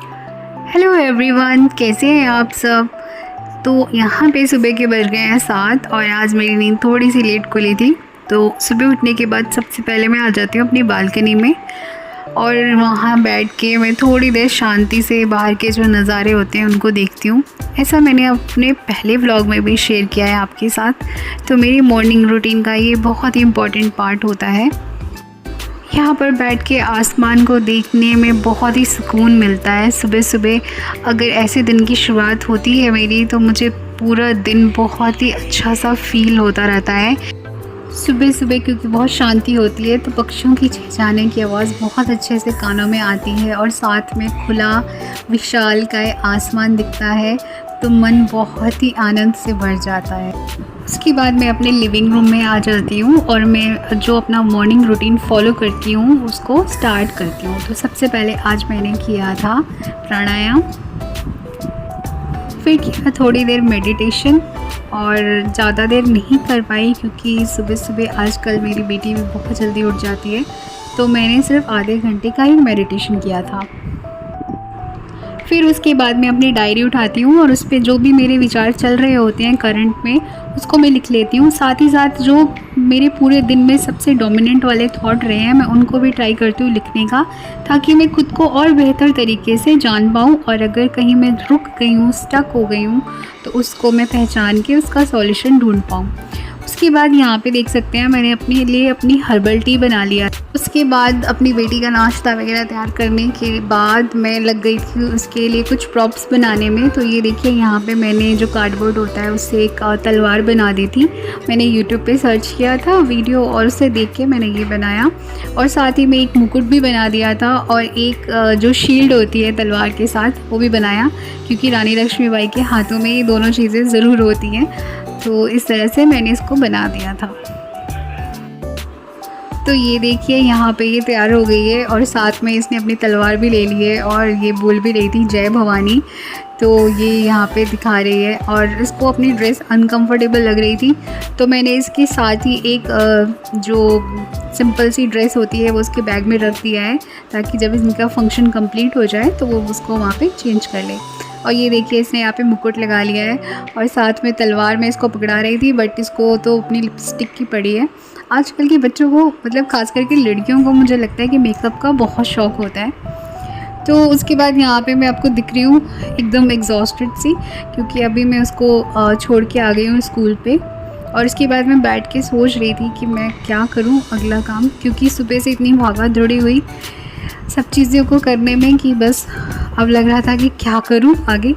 Hello everyone, कैसे हैं आप सब। तो यहाँ पे सुबह के बज गए हैं 7 और आज मेरी नींद थोड़ी सी लेट खुली थी। तो सुबह उठने के बाद सबसे पहले मैं आ जाती हूँ अपनी बालकनी में और वहाँ बैठ के मैं थोड़ी देर शांति से बाहर के जो नज़ारे होते हैं उनको देखती हूँ। ऐसा मैंने अपने पहले व्लॉग में भी शेयर किया है आपके साथ। तो मेरी मॉर्निंग रूटीन का ये बहुत ही इम्पॉर्टेंट पार्ट होता है। यहाँ पर बैठ के आसमान को देखने में बहुत ही सुकून मिलता है। सुबह सुबह अगर ऐसे दिन की शुरुआत होती है मेरी, तो मुझे पूरा दिन बहुत ही अच्छा सा फील होता रहता है। सुबह सुबह क्योंकि बहुत शांति होती है, तो पक्षियों की चहचहाने की आवाज़ बहुत अच्छे से कानों में आती है और साथ में खुला विशालकाय आसमान दिखता है, तो मन बहुत ही आनंद से भर जाता है। उसके बाद मैं अपने लिविंग रूम में आ जाती हूँ और मैं जो अपना मॉर्निंग रूटीन फॉलो करती हूँ उसको स्टार्ट करती हूँ। तो सबसे पहले आज मैंने किया था प्राणायाम, फिर किया थोड़ी देर मेडिटेशन और ज़्यादा देर नहीं कर पाई क्योंकि सुबह सुबह आजकल मेरी बेटी भी बहुत जल्दी उठ जाती है, तो मैंने सिर्फ आधे घंटे का ही मेडिटेशन किया था। फिर उसके बाद मैं अपनी डायरी उठाती हूँ और उस पर जो भी मेरे विचार चल रहे होते हैं करंट में, उसको मैं लिख लेती हूँ। साथ ही साथ जो मेरे पूरे दिन में सबसे डोमिनेंट वाले थॉट रहे हैं, मैं उनको भी ट्राई करती हूँ लिखने का, ताकि मैं खुद को और बेहतर तरीके से जान पाऊँ और अगर कहीं मैं रुक गई हूँ, स्टक हो गई हूँ, तो उसको मैं पहचान के उसका सॉल्यूशन ढूंढ पाऊँ। उसके बाद यहाँ पे देख सकते हैं मैंने अपने लिए अपनी हर्बल टी बना लिया। उसके बाद अपनी बेटी का नाश्ता वगैरह तैयार करने के बाद मैं लग गई थी उसके लिए कुछ प्रॉप्स बनाने में। तो ये देखिए यहाँ पे मैंने जो कार्डबोर्ड होता है उससे एक तलवार बना दी थी। मैंने यूट्यूब पे सर्च किया था वीडियो और उसे देख के मैंने ये बनाया, और साथ ही में एक मुकुट भी बना दिया था और एक जो शील्ड होती है तलवार के साथ वो भी बनाया, क्योंकि रानी लक्ष्मीबाई के हाथों में ये दोनों चीज़ें ज़रूर होती हैं। तो इस तरह से मैंने इसको बना दिया था। तो ये देखिए यहाँ पे ये तैयार हो गई है और साथ में इसने अपनी तलवार भी ले ली है और ये बोल भी रही थी जय भवानी। तो ये यहाँ पे दिखा रही है और इसको अपनी ड्रेस अनकंफर्टेबल लग रही थी, तो मैंने इसके साथ ही एक जो सिंपल सी ड्रेस होती है वो उसके बैग में रख दिया है, ताकि जब इनका फंक्शन कंप्लीट हो जाए तो वो उसको वहाँ पे चेंज कर ले। और ये देखिए इसने यहाँ पे मुकुट लगा लिया है और साथ में तलवार में इसको पकड़ा रही थी, बट इसको तो अपनी लिपस्टिक की पड़ी है। आजकल के बच्चों को, मतलब ख़ास करके लड़कियों को, मुझे लगता है कि मेकअप का बहुत शौक़ होता है। तो उसके बाद यहाँ पे मैं आपको दिख रही हूँ एकदम एग्जॉस्टेड सी, क्योंकि अभी मैं उसको छोड़ के आ गई हूँ स्कूल पे। और इसके बाद मैं बैठ के सोच रही थी कि मैं क्या करूँ अगला काम, क्योंकि सुबह से इतनी भागा दौड़ी हुई सब चीज़ों को करने में कि बस अब लग रहा था कि क्या करूँ आगे।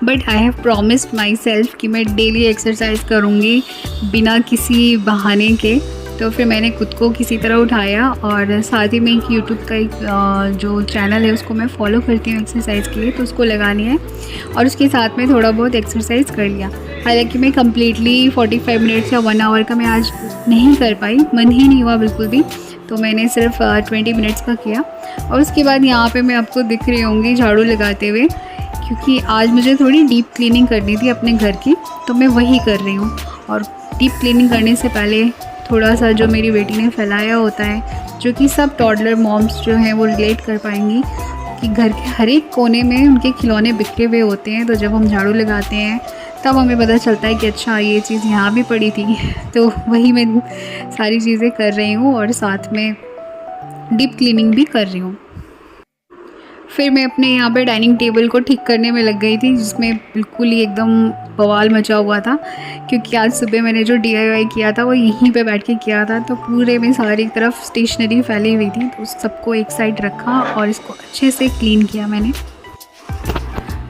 But I have promised my self कि मैं डेली एक्सरसाइज करूँगी बिना किसी बहाने के। तो फिर मैंने खुद को किसी तरह उठाया और साथ ही में एक यूट्यूब का एक जो चैनल है उसको मैं फॉलो करती हूँ एक्सरसाइज के लिए, तो उसको लगा लिया है और उसके साथ में थोड़ा बहुत एक्सरसाइज कर लिया। हालांकि मैं कम्प्लीटली 45 मिनट्स या 1 आवर का मैं आज नहीं कर पाई, मन ही नहीं हुआ बिल्कुल भी, तो मैंने सिर्फ 20 मिनट्स का किया। और उसके बाद यहाँ पे मैं आपको दिख रही होंगी झाड़ू लगाते हुए, क्योंकि आज मुझे थोड़ी डीप क्लीनिंग करनी थी अपने घर की, तो मैं वही कर रही हूँ। और डीप क्लीनिंग करने से पहले थोड़ा सा जो मेरी बेटी ने फैलाया होता है, जो कि सब टॉडलर मॉम्स जो हैं वो रिलेट कर पाएंगी, कि घर के हर एक कोने में उनके खिलौने बिखरे हुए होते हैं। तो जब हम झाड़ू लगाते हैं तब हमें पता चलता है कि अच्छा ये चीज़ यहाँ भी पड़ी थी। तो वही मैं सारी चीज़ें कर रही हूँ और साथ में डीप क्लीनिंग भी कर रही हूँ। फिर मैं अपने यहाँ पे डाइनिंग टेबल को ठीक करने में लग गई थी, जिसमें बिल्कुल ही एकदम बवाल मचा हुआ था, क्योंकि आज सुबह मैंने जो DIY किया था वो यहीं पे बैठ के किया था। तो पूरे में सारी तरफ स्टेशनरी फैली हुई थी, तो उस सबको एक साइड रखा और इसको अच्छे से क्लीन किया मैंने।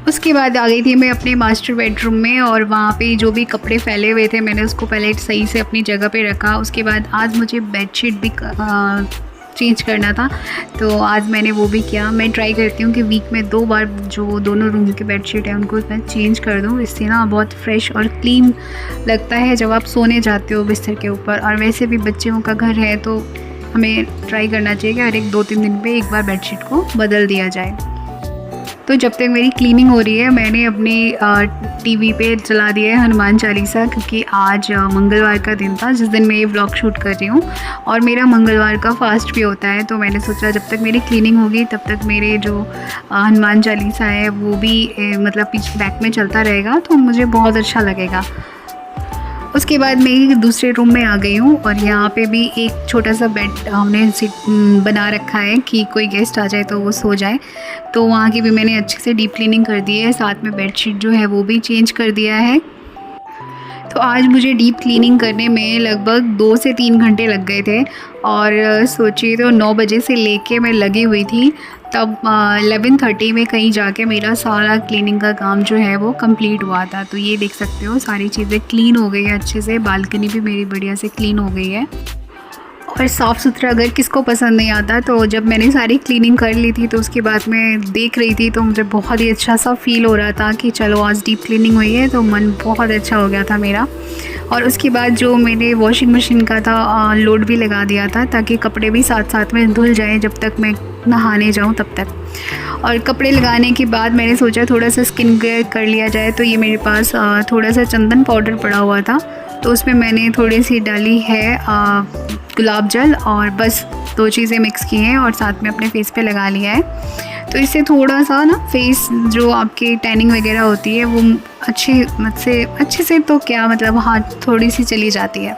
उसके बाद आ गई थी मैं अपने मास्टर बेडरूम में और वहाँ पे जो भी कपड़े फैले हुए थे मैंने उसको पहले सही से अपनी जगह पे रखा। उसके बाद आज मुझे बेडशीट भी चेंज करना था, तो आज मैंने वो भी किया। मैं ट्राई करती हूँ कि वीक में 2 बार जो दोनों रूम की बेडशीट है उनको मैं चेंज कर दूँ। इससे ना बहुत फ्रेश और क्लीन लगता है जब आप सोने जाते हो बिस्तर के ऊपर। और वैसे भी बच्चों का घर है तो हमें ट्राई करना चाहिए कि हर एक 2-3 दिन पे एक बार बेडशीट को बदल दिया जाए। तो जब तक मेरी क्लीनिंग हो रही है मैंने अपनी टीवी पे चला दिया है हनुमान चालीसा, क्योंकि आज मंगलवार का दिन था जिस दिन मैं ये व्लॉग शूट कर रही हूँ और मेरा मंगलवार का फास्ट भी होता है। तो मैंने सोचा जब तक मेरी क्लीनिंग होगी तब तक मेरे जो हनुमान चालीसा है वो भी मतलब पीछे बैक में चलता रहेगा, तो मुझे बहुत अच्छा लगेगा। उसके बाद मैं दूसरे रूम में आ गई हूँ और यहाँ पे भी एक छोटा सा बेड हमने बना रखा है कि कोई गेस्ट आ जाए तो वो सो जाए। तो वहाँ की भी मैंने अच्छे से डीप क्लीनिंग कर दी है, साथ में बेडशीट जो है वो भी चेंज कर दिया है। तो आज मुझे डीप क्लीनिंग करने में लगभग 2 से 3 घंटे लग गए थे और सोचिए तो 9 बजे से लेके मैं लगी हुई थी, तब 11:30 में कहीं जाके मेरा सारा क्लीनिंग का काम जो है वो कंप्लीट हुआ था। तो ये देख सकते हो सारी चीज़ें क्लीन हो गई है अच्छे से, बालकनी भी मेरी बढ़िया से क्लीन हो गई है। और साफ़ सुथरा अगर किसको पसंद नहीं आता, तो जब मैंने सारी क्लीनिंग कर ली थी तो उसके बाद मैं देख रही थी तो मुझे बहुत ही अच्छा सा फील हो रहा था कि चलो आज डीप क्लीनिंग हुई है, तो मन बहुत अच्छा हो गया था मेरा। और उसके बाद जो मैंने वॉशिंग मशीन का था लोड भी लगा दिया था ताकि कपड़े भी साथ साथ में धुल जाएँ जब तक मैं नहाने जाऊँ तब तक। और कपड़े लगाने के बाद मैंने सोचा थोड़ा सा स्किन केयर कर लिया जाए, तो ये मेरे पास थोड़ा सा चंदन पाउडर पड़ा हुआ था, तो उसमें मैंने थोड़ी सी डाली है गुलाब जल और बस 2 चीज़ें मिक्स की हैं और साथ में अपने फेस पे लगा लिया है। तो इससे थोड़ा सा ना फेस जो आपकी टैनिंग वगैरह होती है वो अच्छे से तो क्या मतलब हाँ थोड़ी सी चली जाती है।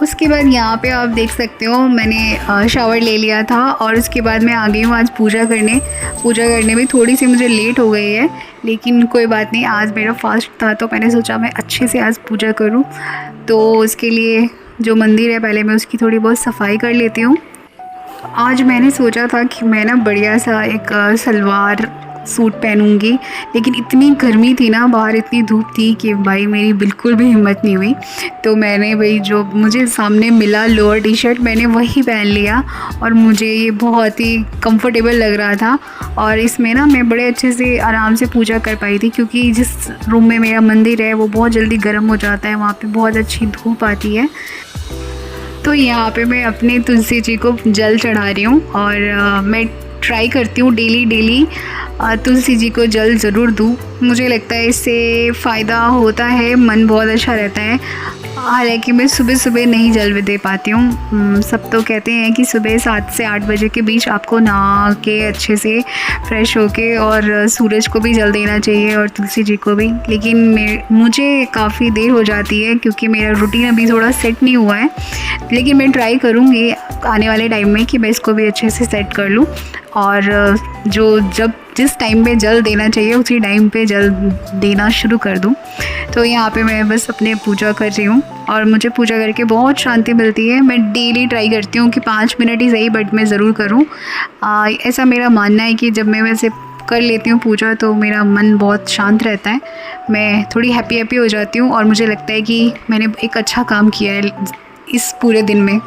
उसके बाद यहाँ पे आप देख सकते हो मैंने शावर ले लिया था और उसके बाद मैं आ गई हूँ आज पूजा करने में थोड़ी सी मुझे लेट हो गई है, लेकिन कोई बात नहीं, आज मेरा फास्ट था तो मैंने सोचा मैं अच्छे से आज पूजा करूँ। तो उसके लिए जो मंदिर है पहले मैं उसकी थोड़ी बहुत सफाई कर लेती हूँ। आज मैंने सोचा था कि मैं ना बढ़िया सा एक सलवार सूट पहनूंगी, लेकिन इतनी गर्मी थी ना, बाहर इतनी धूप थी कि भाई मेरी बिल्कुल भी हिम्मत नहीं हुई। तो मैंने भाई जो मुझे सामने मिला लोअर टी शर्ट मैंने वही पहन लिया और मुझे ये बहुत ही कंफर्टेबल लग रहा था। और इसमें ना मैं बड़े अच्छे से आराम से पूजा कर पाई थी, क्योंकि जिस रूम में मेरा मंदिर है वो बहुत जल्दी गर्म हो जाता है, वहाँ पर बहुत अच्छी धूप आती है। तो यहाँ पे मैं अपने तुलसी जी को जल चढ़ा रही हूँ और मैं ट्राई करती हूँ डेली तुलसी जी को जल ज़रूर दूँ। मुझे लगता है इससे फ़ायदा होता है, मन बहुत अच्छा रहता है। हालांकि मैं सुबह नहीं जल दे पाती हूँ। सब तो कहते हैं कि सुबह 7 से 8 बजे के बीच आपको नहा के अच्छे से फ्रेश होके और सूरज को भी जल देना चाहिए और तुलसी जी को भी, लेकिन मुझे काफ़ी देर हो जाती है क्योंकि मेरा रूटीन अभी थोड़ा सेट नहीं हुआ है। लेकिन मैं ट्राई करूँगी आने वाले टाइम में कि मैं इसको भी अच्छे से सेट कर लूँ और जिस टाइम पे जल देना चाहिए उसी टाइम पे जल देना शुरू कर दूँ। तो यहाँ पे मैं बस अपने पूजा कर रही हूँ और मुझे पूजा करके बहुत शांति मिलती है। मैं डेली ट्राई करती हूँ कि 5 मिनट ही सही बट मैं ज़रूर करूँ। ऐसा मेरा मानना है कि जब मैं वैसे कर लेती हूँ पूजा तो मेरा मन बहुत शांत रहता है, मैं थोड़ी हैप्पी हो जाती हूँ और मुझे लगता है कि मैंने एक अच्छा काम किया है इस पूरे दिन में।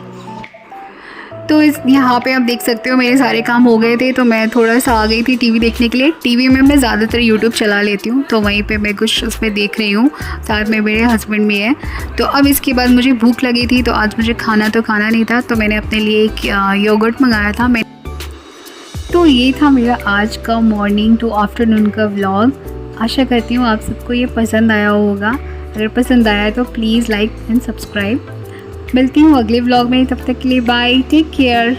तो यहाँ पे आप देख सकते हो मेरे सारे काम हो गए थे, तो मैं थोड़ा सा आ गई थी टीवी देखने के लिए। टीवी में मैं ज़्यादातर यूट्यूब चला लेती हूँ, तो वहीं पे मैं कुछ उसमें देख रही हूँ, साथ में मेरे हस्बैंड भी है। तो अब इसके बाद मुझे भूख लगी थी, तो आज मुझे खाना नहीं था, तो मैंने अपने लिए एक योगर्ट मंगाया था। तो ये था मेरा आज का मॉर्निंग टू आफ्टरनून का व्लॉग। आशा करती हूँ आप सबको ये पसंद आया होगा। अगर पसंद आया तो प्लीज़ लाइक एंड सब्सक्राइब। मिलती हूँ अगले व्लॉग में, तब तक के लिए बाय, टेक केयर।